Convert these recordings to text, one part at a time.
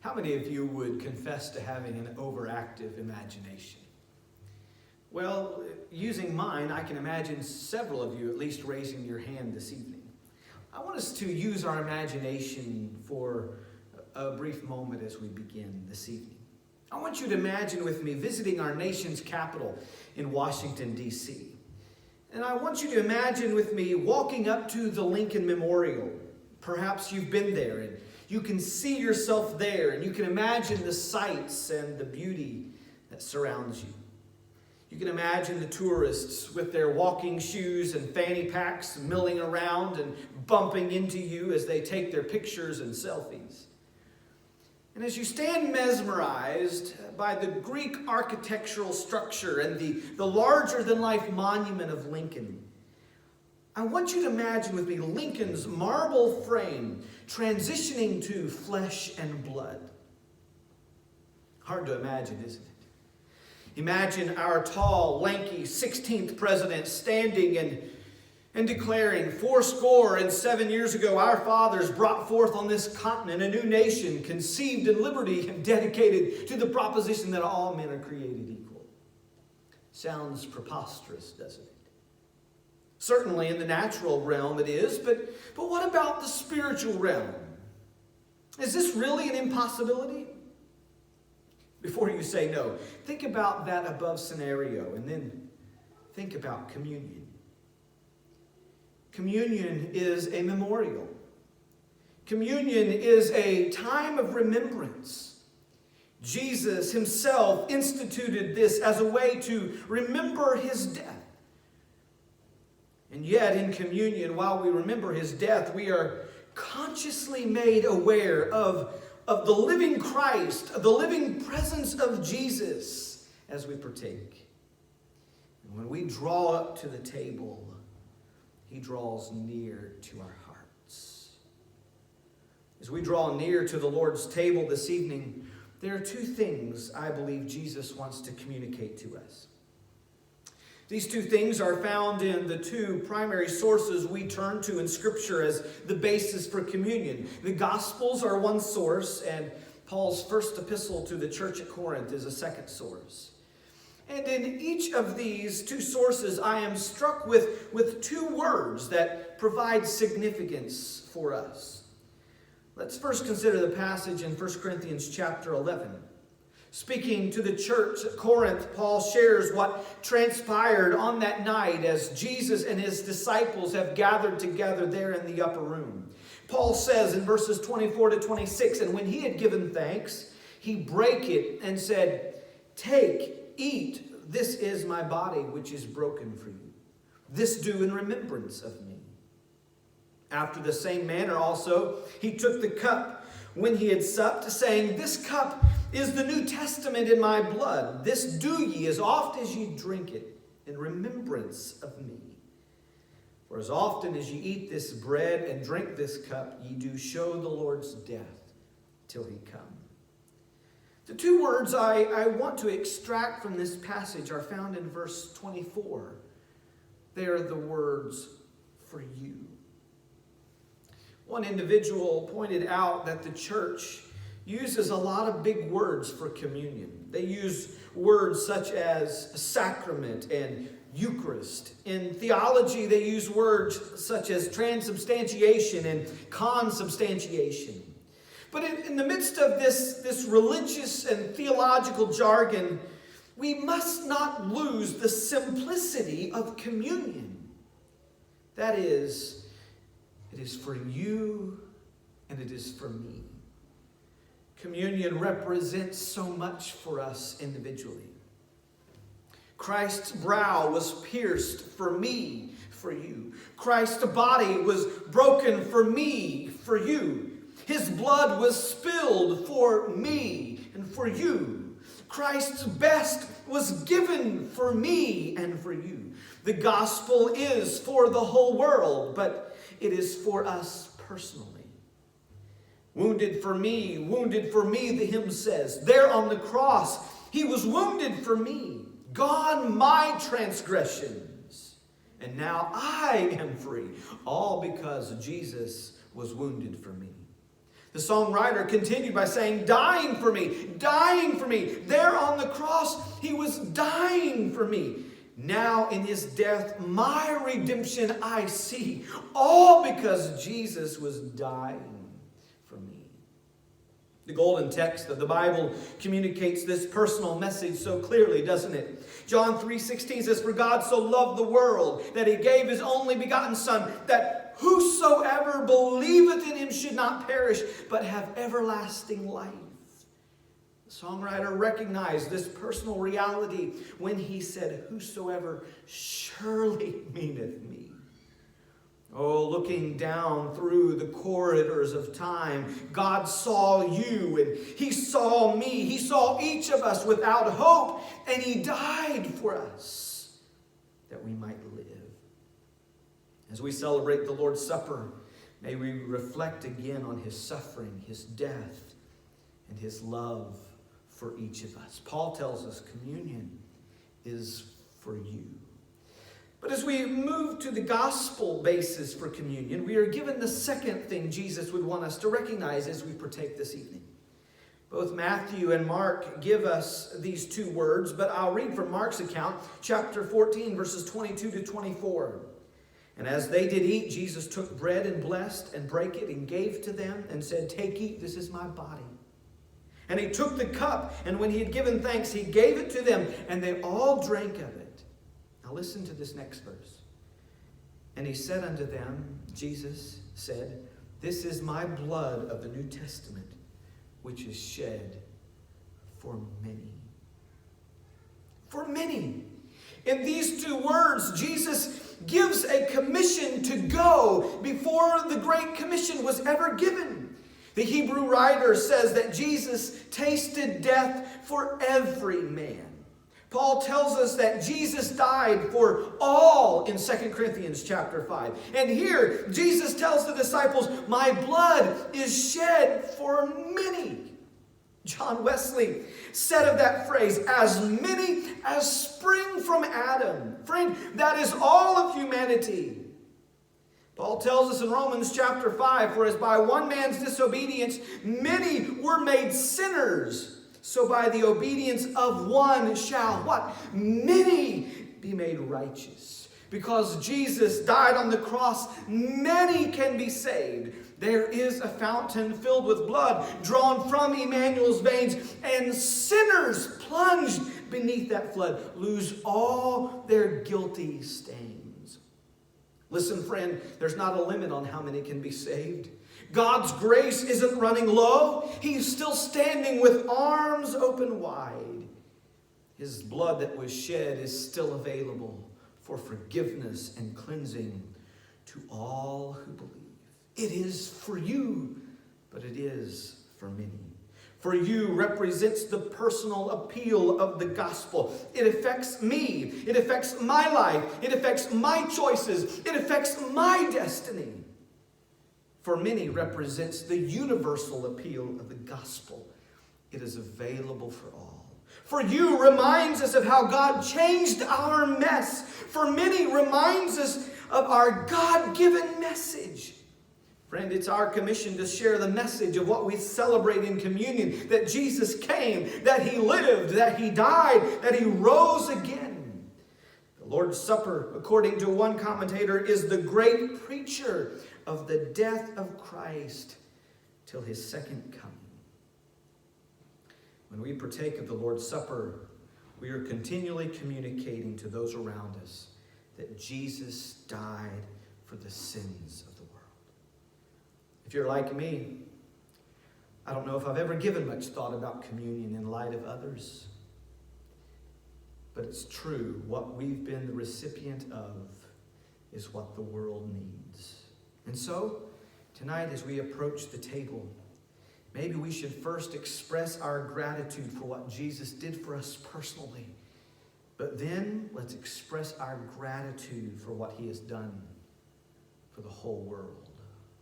How many of you would confess to having an overactive imagination? Well, using mine, I can imagine several of you at least raising your hand this evening. I want us to use our imagination for a brief moment as we begin this evening. I want you to imagine with me visiting our nation's capital in Washington, D.C. And I want you to imagine with me walking up to the Lincoln Memorial. Perhaps you've been there and you can see yourself there and you can imagine the sights and the beauty that surrounds you. You can imagine the tourists with their walking shoes and fanny packs milling around and bumping into you as they take their pictures and selfies. And as you stand mesmerized by the Greek architectural structure and the larger-than-life monument of Lincoln, I want you to imagine with me Lincoln's marble frame transitioning to flesh and blood. Hard to imagine, isn't it? Imagine our tall, lanky 16th president standing and declaring, 77 years ago, our fathers brought forth on this continent a new nation, conceived in liberty and dedicated to the proposition that all men are created equal. Sounds preposterous, doesn't it? Certainly in the natural realm it is, but what about the spiritual realm? Is this really an impossibility? Before you say no, think about that above scenario and then think about communion. Communion is a memorial. Communion is a time of remembrance. Jesus himself instituted this as a way to remember his death. And yet in communion, while we remember his death, we are consciously made aware of the living Christ, the living presence of Jesus as we partake. And when we draw up to the table, he draws near to our hearts. As we draw near to the Lord's table this evening, there are two things I believe Jesus wants to communicate to us. These two things are found in the two primary sources we turn to in Scripture as the basis for communion. The Gospels are one source, and Paul's first epistle to the church at Corinth is a second source. And in each of these two sources, I am struck with two words that provide significance for us. Let's first consider the passage in 1 Corinthians chapter 11. Speaking to the church at Corinth, Paul shares what transpired on that night as Jesus and his disciples have gathered together there in the upper room. Paul says in verses 24 to 26, and when he had given thanks, he brake it and said, "Take, eat, this is my body which is broken for you. This do in remembrance of me." After the same manner also, he took the cup when he had supped, saying, "This cup is the New Testament in my blood. This do ye as oft as ye drink it in remembrance of me. For as often as ye eat this bread and drink this cup, ye do show the Lord's death till he come." The two words I want to extract from this passage are found in verse 24. They are the words, "for you." One individual pointed out that the church uses a lot of big words for communion. They use words such as sacrament and Eucharist. In theology, they use words such as transubstantiation and consubstantiation. But in the midst of this religious and theological jargon, we must not lose the simplicity of communion. That is, it is for you and it is for me. Communion represents so much for us individually. Christ's brow was pierced for me, for you. Christ's body was broken for me, for you. His blood was spilled for me and for you. Christ's best was given for me and for you. The gospel is for the whole world, but it is for us personally. Wounded for me, the hymn says. There on the cross, he was wounded for me. Gone my transgressions. And now I am free. All because Jesus was wounded for me. The songwriter continued by saying, dying for me, dying for me. There on the cross, he was dying for me. Now in his death, my redemption I see, all because Jesus was dying for me. The golden text of the Bible communicates this personal message so clearly, doesn't it? John 3:16 says, "For God so loved the world that he gave his only begotten Son, that whosoever believeth in him should not perish, but have everlasting life." The songwriter recognized this personal reality when he said, "Whosoever surely meaneth me." Oh, looking down through the corridors of time, God saw you and he saw me. He saw each of us without hope, and he died for us that we might live. As we celebrate the Lord's Supper, may we reflect again on his suffering, his death, and his love for each of us. Paul tells us communion is for you. But as we move to the gospel basis for communion, we are given the second thing Jesus would want us to recognize as we partake this evening. Both Matthew and Mark give us these two words, but I'll read from Mark's account, chapter 14, verses 22 to 24. "And as they did eat, Jesus took bread and blessed and brake it and gave to them and said, 'Take, eat, this is my body.' And he took the cup, and when he had given thanks, he gave it to them, and they all drank of it." Now listen to this next verse. "And he said unto them," Jesus said, "This is my blood of the New Testament, which is shed for many." For many. In these two words, Jesus gives a commission to go before the Great Commission was ever given. The Hebrew writer says that Jesus tasted death for every man. Paul tells us that Jesus died for all in 2 Corinthians chapter 5. And here, Jesus tells the disciples, "My blood is shed for many." John Wesley said of that phrase, "As many as spring from Adam." Friend, that is all of humanity. Paul tells us in Romans chapter 5, "For as by one man's disobedience many were made sinners, so by the obedience of one shall" what? "Many be made righteous." Because Jesus died on the cross, many can be saved. There is a fountain filled with blood drawn from Emmanuel's veins, and sinners plunged beneath that flood lose all their guilty stains. Listen, friend, there's not a limit on how many can be saved. God's grace isn't running low. He's still standing with arms open wide. His blood that was shed is still available for forgiveness and cleansing to all who believe. It is for you, but it is for many. For you represents the personal appeal of the gospel. It affects me. It affects my life. It affects my choices. It affects my destiny. For many represents the universal appeal of the gospel. It is available for all. For you reminds us of how God changed our mess. For many reminds us of our God-given message. Friend, it's our commission to share the message of what we celebrate in communion, that Jesus came, that he lived, that he died, that he rose again. The Lord's Supper, according to one commentator, is the great preacher of the death of Christ till his second coming. When we partake of the Lord's Supper, we are continually communicating to those around us that Jesus died for the sins of the world. If you're like me, I don't know if I've ever given much thought about communion in light of others. But it's true, what we've been the recipient of is what the world needs. And so, tonight as we approach the table, maybe we should first express our gratitude for what Jesus did for us personally. But then, let's express our gratitude for what he has done for the whole world,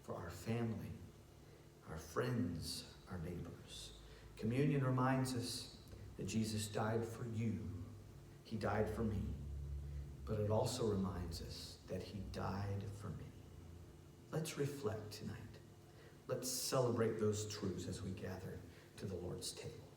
for our family, our friends, our neighbors. Communion reminds us that Jesus died for you. He died for me. But it also reminds us that he died for me. Let's reflect tonight. Let's celebrate those truths as we gather to the Lord's table.